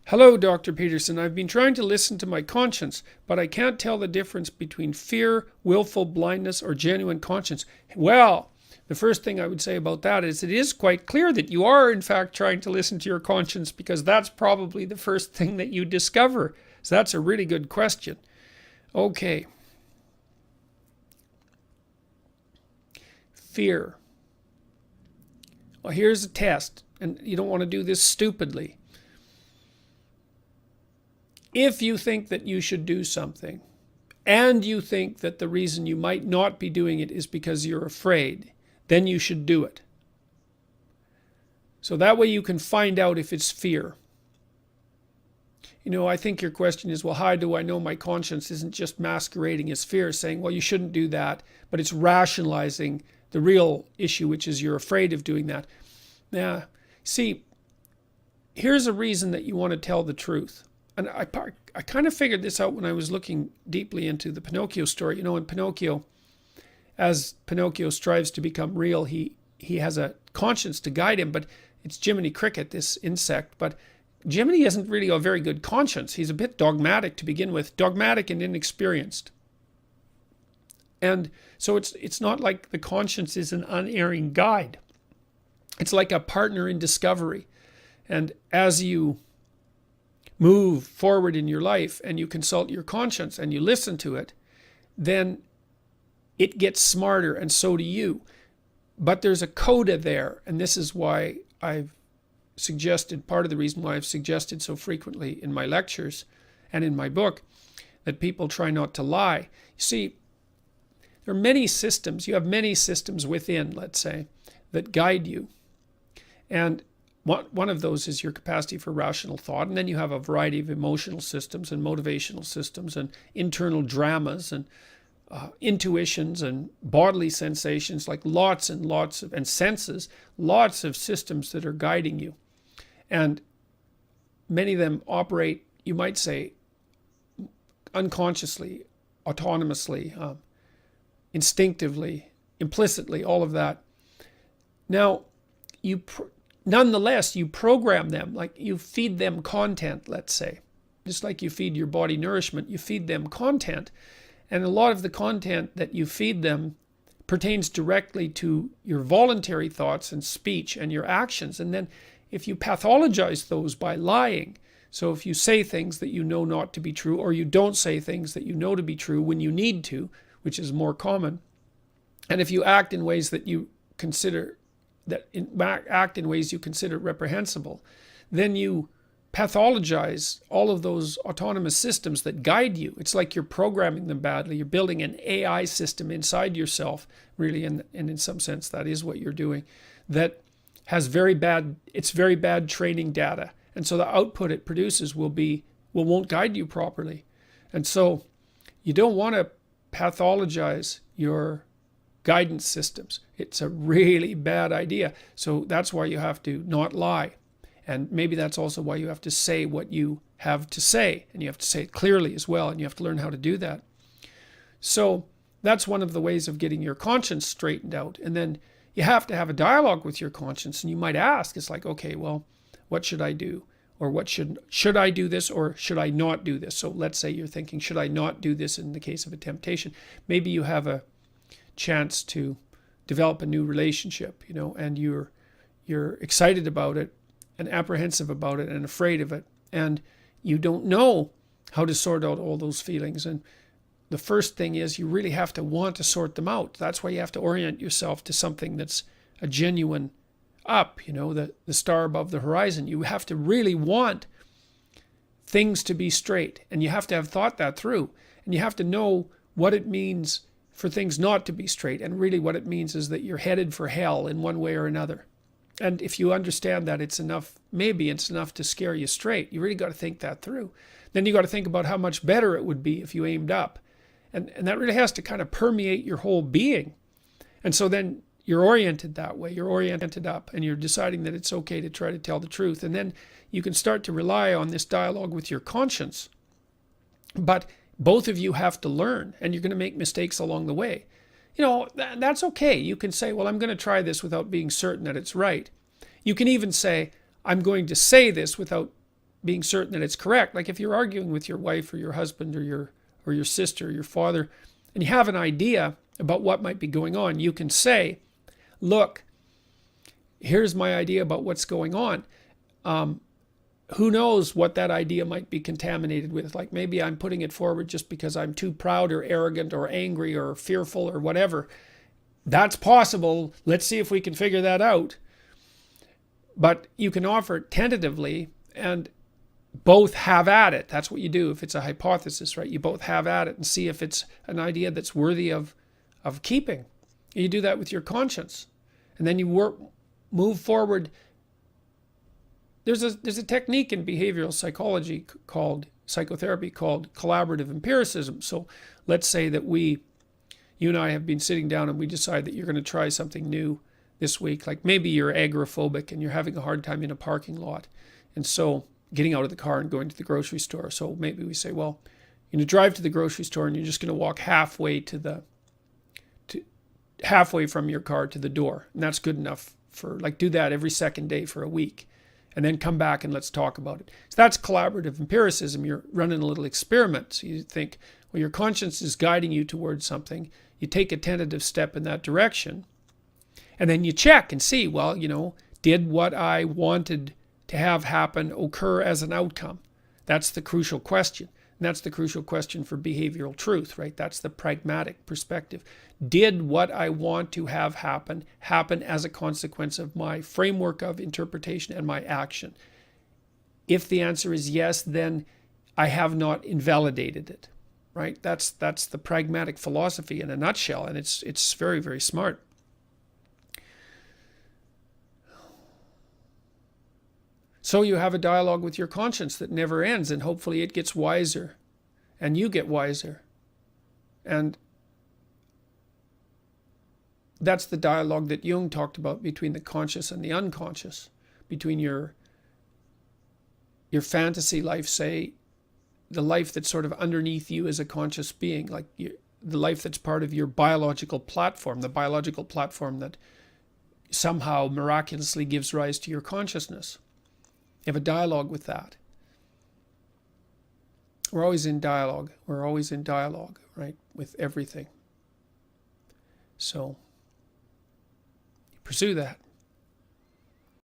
Hello, Dr. Peterson. I've been trying to listen to my conscience, but I can't tell the difference between fear, willful blindness, or genuine conscience. Well, the first thing I would say about that is it is quite clear that you are, in fact, trying to listen to your conscience, because that's probably the first thing that you discover. So that's a really good question. Okay. Fear. Well, here's a test, and you don't want to do this stupidly. If you think that you should do something, and you think that the reason you might not be doing it is because you're afraid, then you should do it. So that way you can find out if it's fear. I think your question is, well, how do I know my conscience isn't just masquerading as fear, saying, well, you shouldn't do that, but it's rationalizing the real issue, which is you're afraid of doing that. Now, see, here's a reason that you want to tell the truth. And I kind of figured this out when I was looking deeply into the Pinocchio story. In Pinocchio, as Pinocchio strives to become real, he has a conscience to guide him, but it's Jiminy Cricket, this insect. But Jiminy isn't really a very good conscience. He's a bit dogmatic to begin with, dogmatic and inexperienced. And so it's not like the conscience is an unerring guide. It's like a partner in discovery. And as you move forward in your life and you consult your conscience and you listen to it, then it gets smarter, and so do you. But there's a coda there, and this is why I've suggested, part of the reason why I've suggested so frequently in my lectures and in my book, that people try not to lie. You see, there are many systems. You have many systems within, let's say, that guide you. And one of those is your capacity for rational thought. And then you have a variety of emotional systems and motivational systems and internal dramas and intuitions and bodily sensations, like lots and lots of, and senses, lots of systems that are guiding you. And many of them operate, you might say, unconsciously, autonomously, instinctively, implicitly, all of that. Now, nonetheless, you program them, like you feed them content, let's say. Just like you feed your body nourishment, you feed them content. And a lot of the content that you feed them pertains directly to your voluntary thoughts and speech and your actions. And then if you pathologize those by lying, so if you say things that you know not to be true, or you don't say things that you know to be true when you need to, which is more common, and if you act in ways that you consider reprehensible, then you pathologize all of those autonomous systems that guide you. It's like you're programming them badly. You're building an AI system inside yourself, really, and in some sense that is what you're doing, that has very bad training data. And so the output it produces won't guide you properly. And so you don't want to pathologize your guidance systems. It's a really bad idea. So that's why you have to not lie. And maybe that's also why you have to say what you have to say. And you have to say it clearly as well. And you have to learn how to do that. So that's one of the ways of getting your conscience straightened out. And then you have to have a dialogue with your conscience. And you might ask, it's like, okay, well, what should I do? Or what should I do this, or should I not do this? So let's say you're thinking, should I not do this in the case of a temptation? Maybe you have a chance to develop a new relationship, and you're excited about it and apprehensive about it and afraid of it, and you don't know how to sort out all those feelings. And the first thing is you really have to want to sort them out. That's why you have to orient yourself to something that's a genuine up, the star above the horizon. You have to really want things to be straight, and you have to have thought that through, and you have to know what it means for things not to be straight. And really what it means is that you're headed for hell in one way or another. And if you understand that, maybe it's enough to scare you straight. You really got to think that through. Then you got to think about how much better it would be if you aimed up. And that really has to kind of permeate your whole being. And so then you're oriented that way. You're oriented up, and you're deciding that it's okay to try to tell the truth. And then you can start to rely on this dialogue with your conscience. But both of you have to learn, and you're going to make mistakes along the way. That's okay. You can say, well, I'm going to try this without being certain that it's right. You can even say, I'm going to say this without being certain that it's correct. Like if you're arguing with your wife or your husband or your sister or your father, and you have an idea about what might be going on, you can say, look, here's my idea about what's going on. Who knows what that idea might be contaminated with? Like maybe I'm putting it forward just because I'm too proud or arrogant or angry or fearful or whatever. That's possible. Let's see if we can figure that out. But you can offer it tentatively and both have at it. That's what you do if it's a hypothesis, right? You both have at it and see if it's an idea that's worthy of keeping. You do that with your conscience. And then you move forward. There's a technique in behavioral psychology psychotherapy called collaborative empiricism. So let's say that you and I have been sitting down and we decide that you're going to try something new this week. Like maybe you're agoraphobic and you're having a hard time in a parking lot. And so getting out of the car and going to the grocery store. So maybe we say, well, you're going to drive to the grocery store and you're just going to walk halfway halfway from your car to the door. And that's good enough do that every second day for a week. And then come back and let's talk about it. So that's collaborative empiricism. You're running a little experiment. So you think, well, your conscience is guiding you towards something. You take a tentative step in that direction. And then you check and see, well, did what I wanted to have happen occur as an outcome? That's the crucial question. And that's the crucial question for behavioral truth, right? That's the pragmatic perspective. Did what I want to have happen as a consequence of my framework of interpretation and my action? If the answer is yes, then I have not invalidated it, right? That's the pragmatic philosophy in a nutshell, and it's very, very smart. So you have a dialogue with your conscience that never ends, and hopefully it gets wiser, and you get wiser. And that's the dialogue that Jung talked about between the conscious and the unconscious, between your fantasy life, say, the life that's sort of underneath you as a conscious being, like the life that's part of your biological platform, the biological platform that somehow miraculously gives rise to your consciousness. You have a dialogue with that. We're always in dialogue. We're always in dialogue, right, with everything. So pursue that.